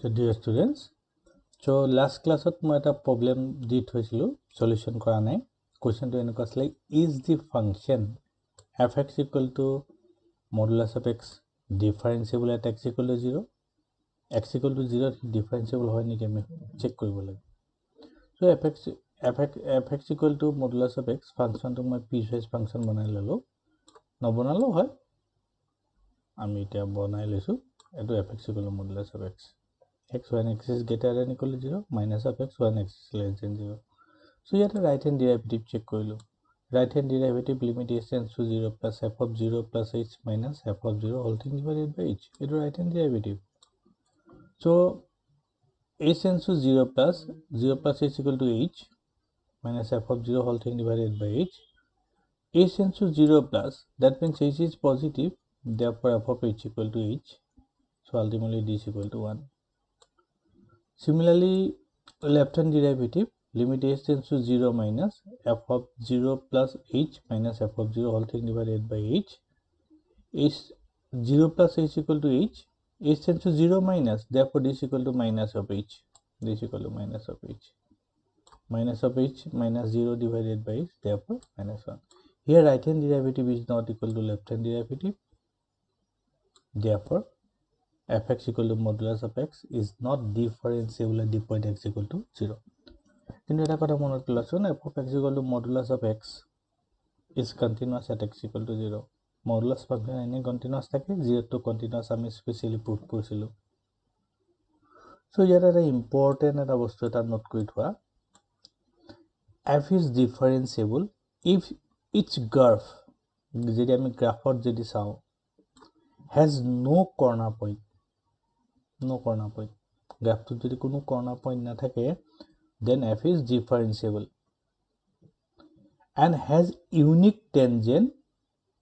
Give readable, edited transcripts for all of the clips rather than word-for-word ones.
So dear students, so last class at মই এটা problem দি থৈছিলো solution কৰা নাই question to এনেকুৱা আছিল is the function fx equal to modulus of x differentiable at x equal to 0 x equal to 0 differentiable হয় নেকি আমি চেক কৰিব লাগে so fx equal to modulus of x function to মই piecewise function বনাই ললো নবনালো হয় আমি এটা বনাই লৈছো এটো fx equal to modulus of x x when x is greater than equal to 0 minus of x when x is less than 0 so here the right hand derivative check koilo right hand derivative limit is tends to 0 plus f of 0 plus h minus f of 0 whole thing divided by h it is right hand derivative so h tends to 0 plus h equal to h minus f of 0 whole thing divided by h tends to 0 plus that means h is positive therefore f of h equal to h so ultimately this equal to 1. Similarly, left hand derivative limit h tends to 0 minus f of 0 plus h minus f of 0 whole thing divided by h is 0 plus h equal to h tends to 0 minus therefore this equal to minus of h this equal to minus of h minus 0 divided by h therefore minus 1 here right hand derivative is not equal to left hand derivative therefore fx equal to modulus of x is not differentiable at the point x equal to 0. কিন্তু এটা কথা মনত ৰাখছোন f of x equal to modulus of x is continuous at x equal to 0. Modulus function এনে continuous থাকে 0 to continuous আমি specially proof কৰিছিলো so ইয়াত এটা ইম্পৰ্টেন্ট এটা বস্তু এটা নোট কৰি থোৱা f is differentiable if each graph যদি আমি গ্ৰাফত যদি চাও has no corner point no corner point graph to jodi kono corner point na thake then f is differentiable and has unique tangent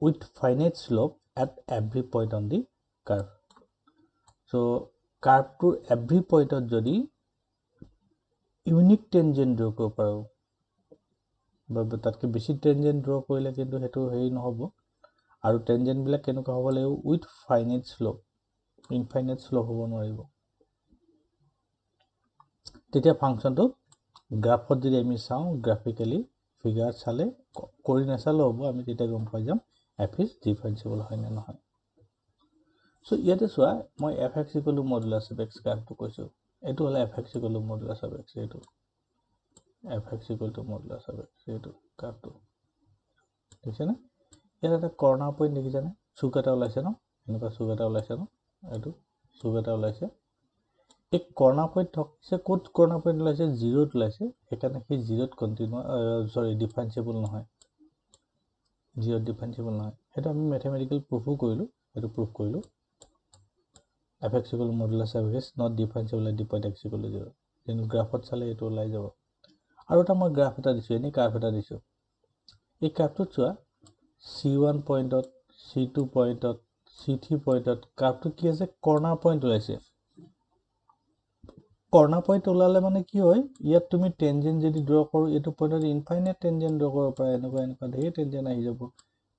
with finite slope at every point on the curve so curve to every point of jodi unique tangent draw ko paro ba tatke beshi tangent draw koile kintu hetu hei no hobo aru tangent bila kenuka hobo lego with finite slope infinite slope hobo noribo তেতিয়া ফাংশনটো গ্ৰাফত যদি আমি চাও গ্ৰাফিক্যালি figure চালে কৰি নাচালে হ'ব আমি তেতিয়া গম পাই যাম f is differentiable হয় না নহয় সো ইয়াতে চোৱা মই fx modulus of x গ্ৰাফটো কৈছো এটো হলে fx modulus of x এটো fx modulus of x এটো গ্ৰাফটো ঠিক আছে না ইয়াত এটা কৰ্নাৰ পইণ্ট দেখিছানে চুক এটা ওলাইছে ন এনেকুৱা চুক এটা ওলাইছে ন এটো চুক এটা ওলাইছে एक কৰ্নাৰ পইণ্ট থকছে কোড কৰ্নাৰ পইণ্ট লাইছে 0 ত লাইছে এখানে কি 0 ত কন্টিনিউ সৰি ডিফাৰেন্সিবল নহয় 0 ডিফাৰেন্সিবল নহয় এটা আমি ম্যাথমেটিক্যাল প্ৰুফও কৰিলো এটো প্ৰুফ কৰিলো fx modulus of x not differentiable at the point x equal to 0 কিন্তু গ্ৰাফত চালে এটো লাই যাব আৰু এটা মই গ্ৰাফ এটা দিছো এনি কাৰ্ভ এটা দিছো এই কাৰ্ভটো চোৱা c1 পইণ্টত c2 পইণ্টত c3 পইণ্টত কাৰ্ভটো কি আছে কৰ্নাৰ পইণ্ট ওলাইছে কৰ্নাৰ পইণ্ট ওলালে মানে কি হয় ইয়াত তুমি টেনজেন্ট যদি ড্ৰ কৰো এটো পইণ্টত ইনফাইনাইট টেনজেন্ট ড্ৰ কৰিব পাৰা এনেকুৱা ধেৰ টেনজেন্ট আহি যাব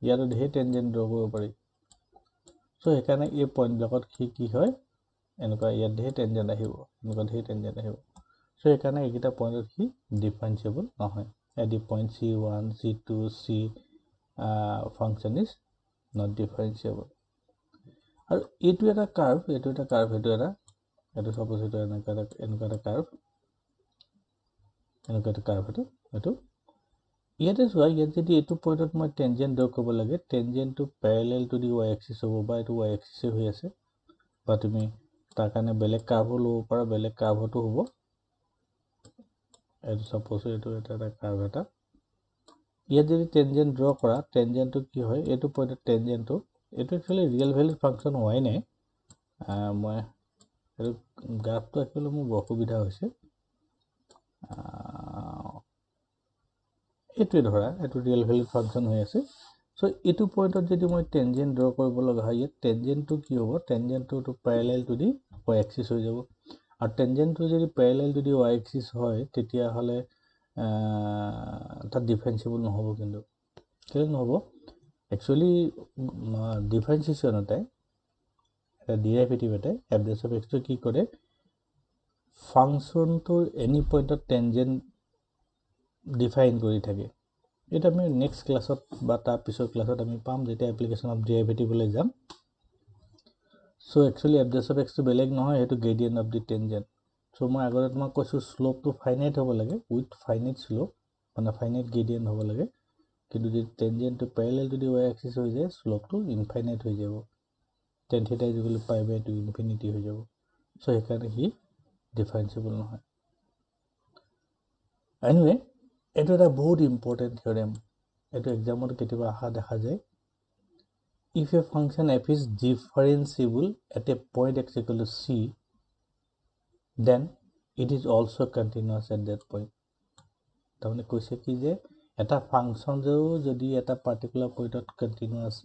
ইয়াত ধেৰ টেনজেন্ট ড্ৰ কৰিব পাৰি সো এখানে এই পইণ্ট লগত কি হয় এনেকুৱা ইয়াত ধেৰ টেনজেন্ট আহিব এনেকুৱা ধেৰ টেনজেন্ট আহিব সো এখানে এইটা পইণ্টত কি ডিফাৰেন্সিবল নহয় এডি point c1 c2 c function is not differentiable আৰু এটো এটা কাৰ্ভ এটো এটা এটো সাপোজ এটো এনেকা এটা কাৰ্ভ এটো ইয়াতে চোৱা ইয়াত যদি এটো পইণ্টত মই টেনজেন্ট ড্ৰ কৰিব লাগে tangent to parallel to the y axis হ'ব বা এটো y এক্সিস হৈ আছে বা তুমি তাৰ কাৰণে বেলেগ কাৰ্ভ লব পাৰা বেলেগ কাৰ্ভটো হ'ব এটো সাপোজ এটো এটা কাৰ্ভ এটা ইয়াত যদি টেনজেন্ট ড্ৰ কৰা টেনজেন্টটো কি হয় এটো পইণ্টত টেনজেন্টটো এটো একচুয়ালি ৰিয়েল ভ্যালু ফাংশন হয় নাই মই এটো গ্ৰাফটো একচুয়ালি মোৰ অসুবিধা হৈছে এটো ধৰা এটো ৰিয়েল ভ্যালু ফাংশন হৈ আছে সো এটো পইণ্টত যদি মই টেনজেন্ট ড্ৰ কৰিব লগা হয় ইয়াত টেনজেন্টটো কি হ'ব টেনজেন্টটো to parallel to the y axis হৈ যাব আৰু টেনজেন্টটো যদি parallel to the y axis হয় তেতিয়া হলে তা ডিফাৰেন্সিবল নহব কিন্তু কেলে নহব একচুয়ালি ডিফাৰেন্সিয়েশনতে এটা ডেৰিভেটিভ এটা f dash of x তো কি কৰে ফাংচনটোৰ এনি পইণ্টত টেনজেণ্ট ডিফাইন কৰি থাকে। এটা আমি নেক্সট ক্লাছত বা তাৰ পিছৰ ক্লাছত আমি পাম যেতিয়া এপ্লিকেশ্যন অফ ডেৰিভেটিভলৈ যাম। চ' একচুৱেলি এফ ডেছ অফ এক্সটো বেলেগ নহয়, সেইটো গ্ৰেডিয়েণ্ট অফ দি টেনজেণ্ট। চ' মই আগতে তোমাক কৈছোঁ শ্লোপটো ফাইনাইট হ'ব লাগে উইথ ফাইনাইট শ্লোপ, মানে ফাইনাইট গ্ৰেডিয়েণ্ট হ'ব লাগে। কিন্তু যদি টেনজেণ্টটো পেৰেলেল যদি ৱাই এক্সিছ হৈ যায় শ্লোপটো ইনফাইনাইট হৈ যাব, tan theta is equal two pi by 2 infinity হৈ যাব। চ' সেইকাৰণে সি ডিফাৰেঞ্চিয়েবল নহয়। এনিৱে এইটো এটা বহুত ইম্পৰ্টেণ্ট থিয়ৰেম, এইটো এক্সামত কেতিয়াবা অহা দেখা যায়। If a function f is differentiable at a point x equal to c, then it is also continuous at that point. তাৰমানে কৈছে কি যে এটা ফাংচন যদি এটা পাৰ্টিকুলাৰ পইণ্টত কণ্টিনিউৱাছ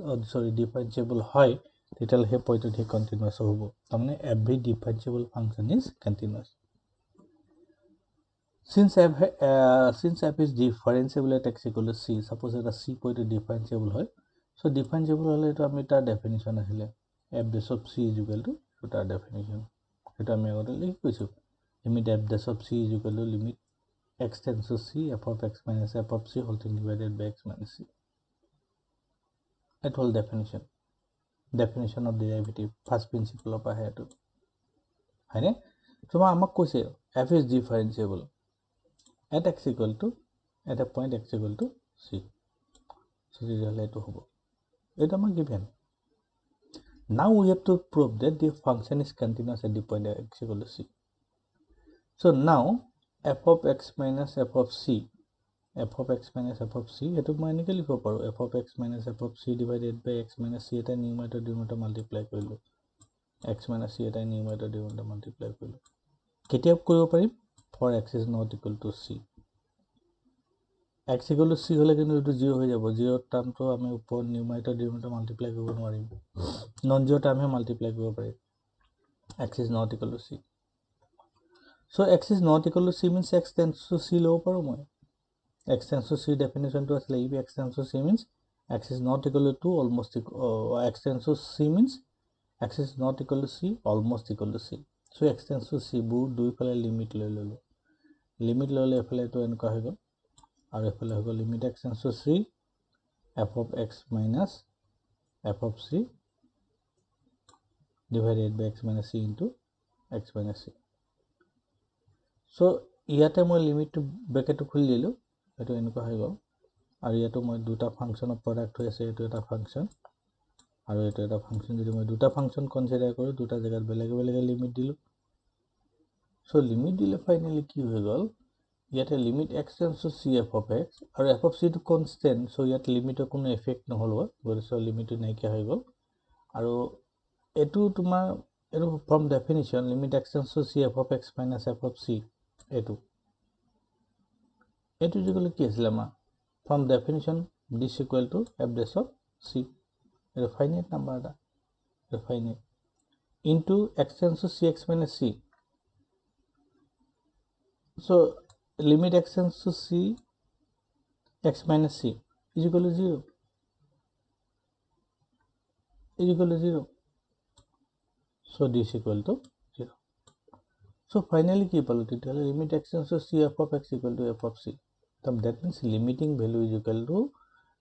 ডিফাৰেঞ্চিয়েবল হয় তেতিয়াহ'লে সেই পইণ্টত সি কণ্টিনিউৱাছ হ'ব। তাৰমানে every differentiable function is continuous. Since f is differentiable at x equal to c, suppose এটা c পইণ্ট ডিফাৰেঞ্চিয়েবল হয়, চ' ডিফাৰেঞ্চিয়েবল হ'লে এইটো আমি তাৰ ডেফিনিশ্যন আছিলে f dash of c is equal to তাৰ ডেফিনিশ্যন, সেইটো আমি আগতে লিখি কৈছোঁ। Limit f dash of c is equal to limit x tends to c f of x minus f of c whole thing divided by x minus c. এইটো হ'ল definition of derivative first প্ৰিন্সিপলৰ পৰা আহে এইটো, হয়নে? তোমাৰ আমাক কৈছে F is differentiable at x equal to at a point x equal to c, so তেতিয়াহ'লে এইটো হ'ব, এইটো আমাক given. Now we have to prove that the function is continuous at the point x equal to c. So now f of x minus f of c, এইটো মই এনেকৈ লিখিব পাৰোঁ f of x minus f of c divided by x minus c এটা নিউমাৰেটৰ ডিনোমিনেটৰ multiply কৰিলোঁ, x minus c এটা নিউমাৰেটৰ ডিনোমিনেটৰ multiply কৰিলোঁ। কেতিয়া কৰিব পাৰিম? For x is not equal to c. x equal to c হ'লে কিন্তু এইটো 0 হৈ যাব, 0 টাৰ্মটো আমি ওপৰত নিউমাৰেটৰ ডিনোমিনেটৰ মাল্টিপ্লাই কৰিব নোৱাৰিম, নন 0 টাৰ্মহে মাল্টিপ্লাই কৰিব পাৰিম। x is not equal to c. So x is not equal to c means x tends to c ল'ব পাৰোঁ মই। x tends to c ডেফিনেশ্যনটো আছিলে if x tends to c means x is not equal to 2 almost x tends to c means x is not equal to c almost equal to c. So x tends to c বোৰ দুইফালে limit লৈ ল'লোঁ, limit ল'লে এইফালে এইটো এনেকুৱা হৈ গ'ল আৰু এইফালে হৈ গ'ল limit x tends to c f of x minus f of c divided by x minus c into x minus c. So ইয়াতে মই লিমিটটো ব্ৰেকেটটো খুলি দিলোঁ, এইটো এনেকুৱা হৈ গ'ল আৰু ইয়াতো মই দুটা ফাংচনৰ প্ৰডাক্ট হৈ আছে, এইটো এটা ফাংচন আৰু এইটো এটা ফাংচন। যদি মই দুটা ফাংচন কনচিডাৰ কৰোঁ, দুটা জেগাত বেলেগে বেলেগে লিমিট দিলোঁ। চ' লিমিট দিলে ফাইনেলি কি হৈ গ'ল, ইয়াতে limit x tends to c f of x আৰু এফ অফ চিটো কনষ্টেণ্ট, চ' ইয়াত লিমিটৰ কোনো এফেক্ট নহ'ল, গতিকে লিমিটটো নাইকিয়া হৈ গ'ল। আৰু এইটো তোমাৰ এইটো from definition limit x tends to c f of x minus f of c, এইটো যিকোনো কি আছিলে আমাৰ from definition this equal to f dash of c, এইটো ফাইনাইট নাম্বাৰ এটা, এইটো finite into x tends to c x minus c. So limit x tends to c x minus c is equal to 0, is equal to 0. So this equal to 0. So finally কি পালো তেতিয়াহ'লে limit x tends to c f of x equal to f of c. That means limiting value is equal to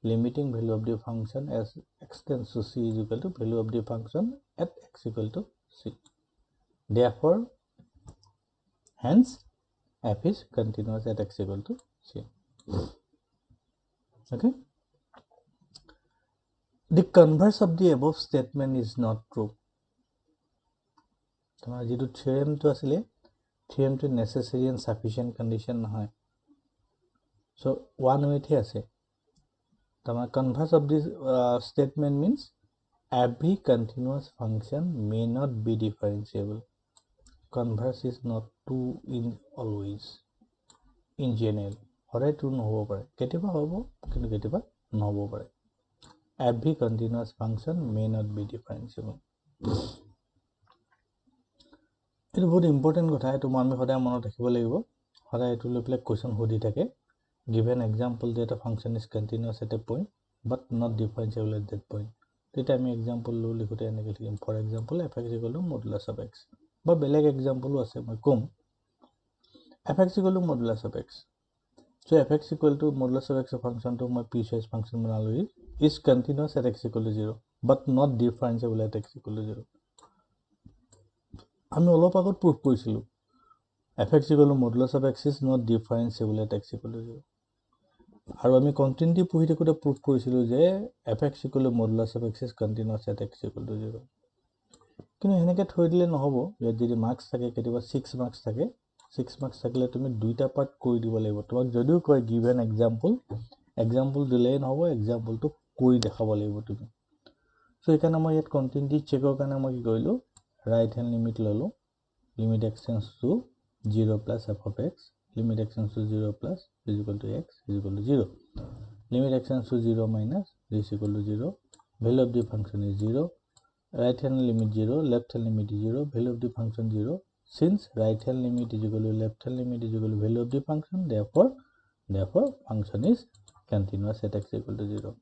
limiting value of the function as x tends to c is equal to value of the function at x equal to c. Therefore hence f is continuous at x equal to c. Okay. The converse of the above statement is not true. তোমাৰ যেটো থিওৰেমটো আছিলে, থিওৰেমটো নেসেসাৰি and sufficient condition নহয়, so one ওয়েতে আছে। তোমাৰ converse of this statement means every continuous function may not be differentiable. Converse is not true in always, in general. সদায় true নহব পাৰে, কেতিয়াবা হ'ব কিন্তু কেতিয়াবা নহব পাৰে। Every continuous function may not be differentiable. এইটো বহুত ইম্পৰ্টেণ্ট কথা, এইটো আমি সদায় মনত ৰাখিব লাগিব, সদায় এইটো লৈ পেলাই কুৱেশ্যন সুধি থাকে। Give an example that a function is continuous at a point but not differentiable at that point. তেতিয়া আমি এক্সাম্পল লৈ লিখোঁতে এনেকৈ লিখিম, for example f x equal to modulus of x, বা বেলেগ এক্সাম্পলো আছে মই ক'ম, fx equal to modulus of x. So fx equal to modulus of x function to my piecewise function banalo is continuous at x equal to 0 but not differentiable at x equal to 0. আমি অলপ আগত proof কৰিছিলো fx equal to modulus of x is not differentiable at x equal to 0. আৰু আমি continuity পঢ়ি থাকোতে proof কৰিছিলো যে fx equal to modulus of x is continuous at x equal to 0. কিন্তু হেনেকে থৈ দিলে নহব ইয়াত যদি মার্কস থাকে কেতিয়াবা 6 মার্কস থাকে 6 মার্কস থাকিলে তুমি দুইটা পার্ট কৰি দিব লাগিব তোমাক যদিও কয় গিভেন এক্সাম্পল দিলেই নহব এক্সাম্পলটো কৰি দেখাব লাগিব তুমি সো এখানে মই ইয়াত কন্টিনিউটি চেকৰ কাৰণে মই কি কৰিলো রাইট হ্যান্ড লিমিট ললো limit x tends to 0 plus f of x limit x tends to 0 plus is equal to x is equal to 0 limit x tends to 0 minus is equal to 0 value of the function is 0 right hand limit 0 left hand limit is 0 value of the function 0 since right hand limit is equal to left hand limit is equal to value of the function therefore function is continuous at x equal to 0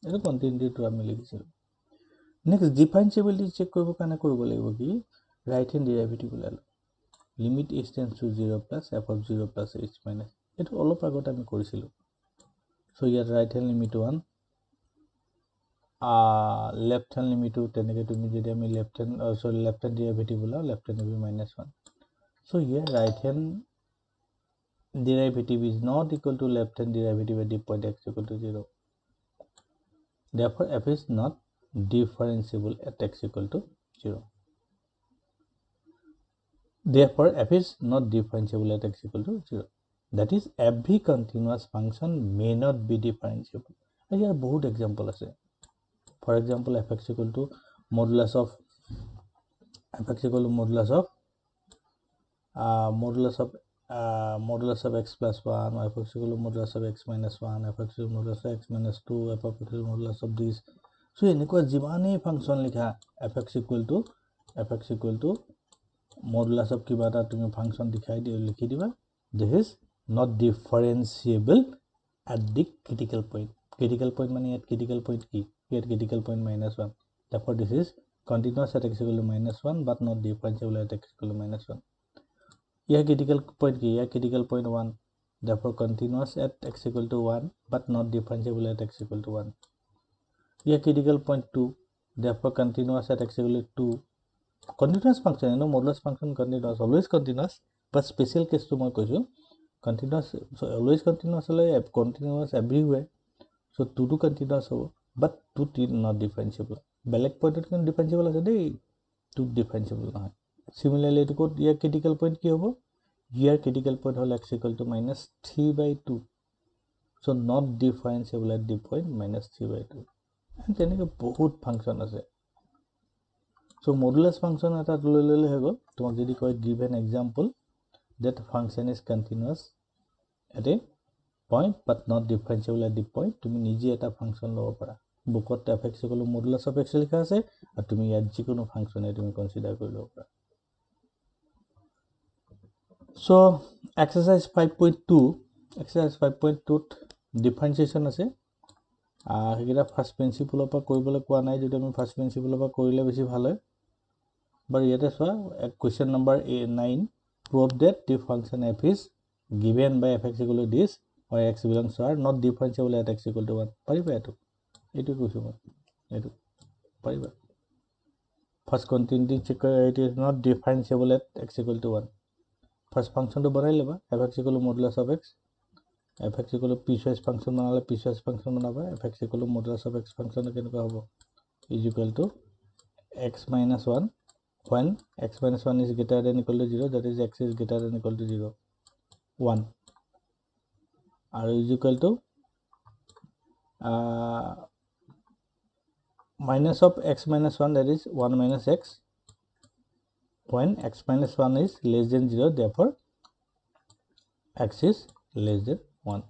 এটা continuity তো আমি লিখিছিলো next differentiability check কৰিব কাৰণে কৰিব লাগিব কি right hand derivative উলালো limit h tends to 0 plus f of 0 plus h minus এটো অলপ আগত আমি কৰিছিলো সো ইয়াত right hand limit 1 left hand limit 2 তেনেকে তুমি যদি আমি left hand derivative উলাও left hand will be minus 1 so here right hand derivative is not equal to left hand derivative at the point x equal to 0 therefore f is not differentiable at x equal to 0 therefore f is not differentiable at x equal to 0 that is every continuous function may not be differentiable here বহুত example আছে for example fx equal to modulus of modulus of x plus 1 fx equal to modulus of x minus 1 fx equal to modulus of x minus 2 fx equal to modulus of this so এনেকুৱা যিমানেই function লিখা fx equal to modulus of কিবা এটা তুমি function দেখাই দিও লিখি দিবা this is not differentiable at the critical point মানে ইয়াত critical point কি here critical point minus 1 therefore this is continuous at x equal to minus 1 but not differentiable at x equal to minus 1 here critical point ki here critical point 1 therefore continuous at x equal to 1 but not differentiable at x equal to 1 here critical point 2 therefore continuous at x equal to 2 continuous function modulus function continuous always continuous but special case to moi koisu continuous so always continuous everywhere so 2 to continuous hobo but 2 not differentiable belek point can differentiable ase dei 2 differentiable nahoy similarly to code here critical point ki hobo here critical point hol x equal to minus 3/2 so not differentiable at the point minus 3/2 and teneke bahut function ase so modulus function eta lele hego tomak jodi koy give an example that function is continuous at a point but not differentiable at the point tumi nije eta function lobo para bookot fx equal to modulus of x likha ase aru tumi yat jikono function e tumi consider kori lobo para so exercise 5.2 t differentiation ase হেগিরা first principle পা কৰিবলে কোৱা নাই যদি আমি first principle পা কৰিলে বেছি ভাল হয় but ইয়াতে সোৱা question number 9 prove that the function f is given by fx equal to this or x belongs to r not differentiable at x equal to 1 পাৰিবা এটো কৈছো মই এটো পাৰিবা first continuity check it is not differentiable at x equal to 1 first function to বনাই লবা fx equal to modulus of x fx equal to piecewise function banale piecewise function banaba fx equal to modulus of x function kenuka hobo is equal to x minus 1 when x minus 1 is greater than equal to 0 that is x is greater than equal to 0 1 are is equal to minus of x minus 1 that is 1 minus x when x minus 1 is less than 0 therefore x is less than 1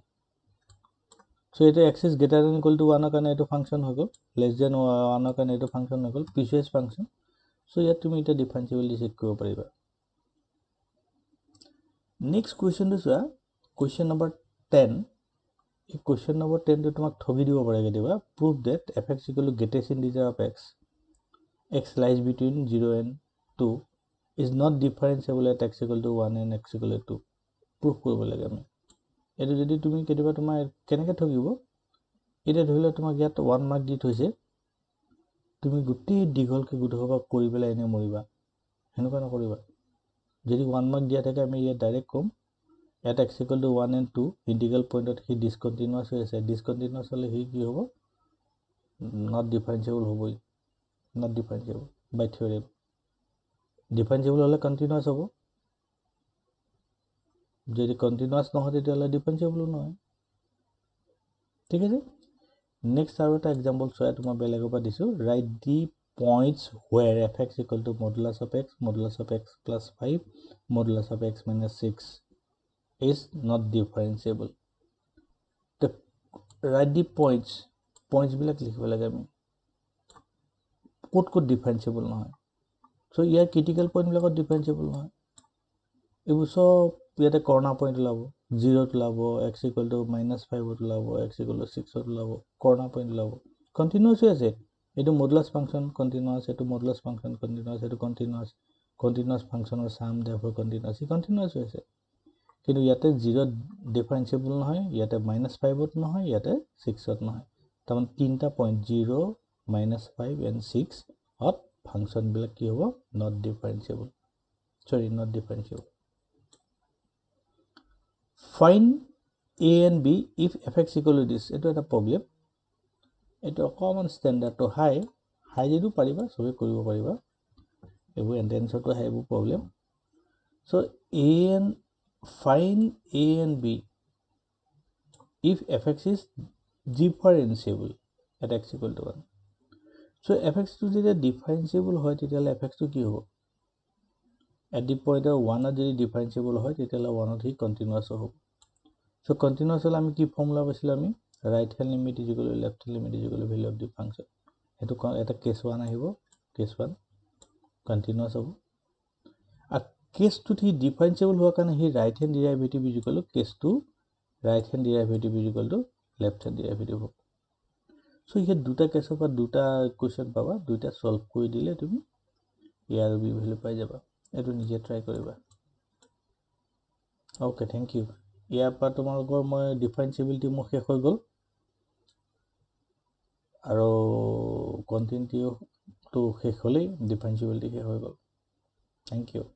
so it x is greater than equal to 1 karone eto function hogo less than 1 karone eto function hogo piecewise function so yet tumi eta differentiability check koribo pariba next question is question number 10 question number 10 to tomak thogi dibo pare getiba prove that fx equal to greatest integer of x lies between 0 and 2 is not differentiable at x equal to 1 and x equal to 2 proof কৰিব লাগে আমি এইটো যদি তুমি কেতিয়াবা তোমাৰ কেনেকৈ ঠগিব এতিয়া ধৰি লওক তোমাক ইয়াত 1 মাৰ্ক দি থৈছে তুমি গোটেই দীঘলকৈ গোটেইসোপা কৰি পেলাই এনে মৰিবা সেনেকুৱা নকৰিবা যদি 1 মাৰ্ক দিয়া থাকে আমি ইয়াত ডাইৰেক্ট ক'ম at x equal to 1 and 2 integral point at he discontinuous হৈ আছে discontinuous হলে হি কি হ'ব not differentiable হ'বই not differentiable by theorem differentiable হলে continuous হ'ব যদি continuous নহয় তেতিয়াহলে differentiable নহয় ঠিক আছে নেক্সট আৰু এটা এক্সাম্পল চোৱা তোমাৰ বেলেগৰ পৰা দিছো write the points where fx equal to modulus of x plus 5 modulus of x minus 6 is not differentiable the write the points বিলাক লিখিব লাগে আমি ক'ত differentiable নহয় so ইয়াৰ critical point বিলাকত differentiable নহয় এইবোৰ সব ইয়াতে কৰ্ণাৰ পইণ্ট ওলাব 0 ত ওলাব x equal to -5 ত ওলাব x equal to 6 ত ওলাব কৰ্ণাৰ পইণ্ট ওলাব কন্টিনিউয়াস হৈ আছে এটো মডুলাস ফাংশন কন্টিনিউয়াস এটো মডুলাস ফাংশন কন্টিনিউয়াস এটো কন্টিনিউয়াস ফাংশনৰ সাম therefore কন্টিনিউয়াস হৈ আছে কিন্তু ইয়াতে 0 ডিফাৰেন্সিয়েবল নহয় ইয়াতে -5 ত নহয় ইয়াতে 6 ত নহয় তাৰমানে তিনটা পইণ্ট 0 -5 and 6 অত ফাংশন বিলাক কি হ'ব not differentiable find a and b if fx equal to this এটো এটা প্ৰবলেম এটো কমন স্ট্যান্ডাৰ্ড তো হাই যেটো পাৰিবা সবে কৰিব পাৰিবা এবোৰ এন্ট্ৰেন্সটো হাই এবোৰ problem so find a and b if fx is differentiable at x equal to 1 so fx to যেতিয়া differentiable হয় তেতিয়ালে fx to কি হ'ব at the point of 1 যদি differentiable হয় তেতিয়ালে 1 ত হি কন্টিনিউয়াস হ'ব so continuous হলে আমি কি ফর্মুলা পাইছিল আমি right hand limit is equal to left hand limit is equal to value of the function এটো এটা কেস 1 আহিব কেস 1 continuous হ'ব আর কেস 2 টি ডিফারেন্সিবল হোৱা কাৰণে হি right hand derivative is equal to case 2 right hand derivative is equal to left hand derivative হ'ব so এই দুটা কেসৰ পৰা দুটা কোৱেশ্চন পাবা দুটা সলভ কৰি দিলে তুমি ইয়াৰ বি ভ্যালু পাই যাবা এটো নিজে ট্ৰাই কৰিবা ওকে থ্যাংক ইউ ইয়াৰ পৰা তোমালোকৰ মই ডিফাৰেন্সিবিলিটি মোৰ শেষ হৈ গ'ল আৰু কন্টিনিউটো শেষ হ'লেই ডিফাৰেন্সিবিলিটি শেষ হৈ গ'ল থ্যাংক ইউ